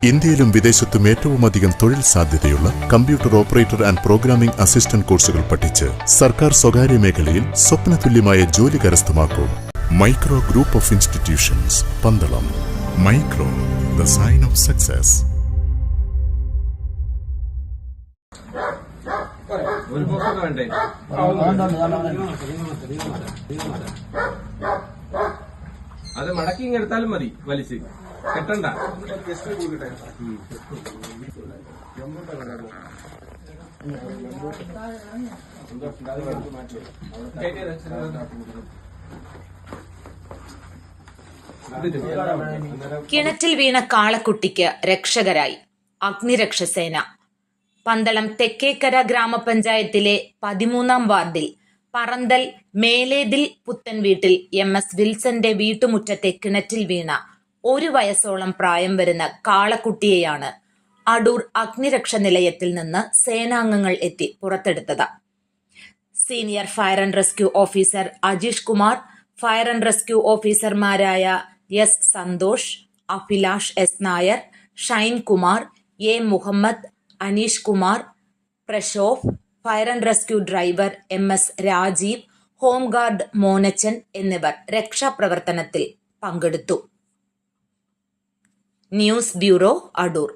ഇന്ത്യയിലും വിദേശത്തും ഏറ്റവുമധികം തൊഴിൽ സാധ്യതയുള്ള computer operator and programming assistant കോഴ്സുകൾ പഠിച്ച് സർക്കാർ സ്വകാര്യ മേഖലയിൽ സ്വപ്നതുല്യമായ ജോലി കരസ്ഥമാക്കൂ. Micro group of institutions, Pandalam. Micro, the sign of success. അത് മടക്കി എടുത്താലും മതി, വലിച്ച് കെട്ടണ്ട. കിണറ്റിൽ വീണ കാളക്കുട്ടിക്ക് രക്ഷകരായി അഗ്നിരക്ഷസേന. പന്തളം തെക്കേക്കര ഗ്രാമപഞ്ചായത്തിലെ 13-ാം വാർഡിൽ പറന്തൽ മേലേതിൽ പുത്തൻ വീട്ടിൽ MS വിൽസന്റെ വീട്ടുമുറ്റത്തെ കിണറ്റിൽ വീണ 1 വയസ്സോളം പ്രായം വരുന്ന കാളക്കുട്ടിയെയാണ് അടൂർ അഗ്നിരക്ഷ നിലയത്തിൽ നിന്ന് സേനാംഗങ്ങൾ എത്തി പുറത്തെടുത്തത്. Senior fire and rescue officer Ajeesh Kumar, fire and rescue ഓഫീസർമാരായ S Santhosh, Abhilash S Nair, Shine Kumar, A Muhammad, Aneesh Kumar, Prashobh, fire and rescue driver MS Rajeev, home guard Monachan എന്നിവർ രക്ഷാപ്രവർത്തനത്തിൽ പങ്കെടുത്തു. News bureau, Adoor.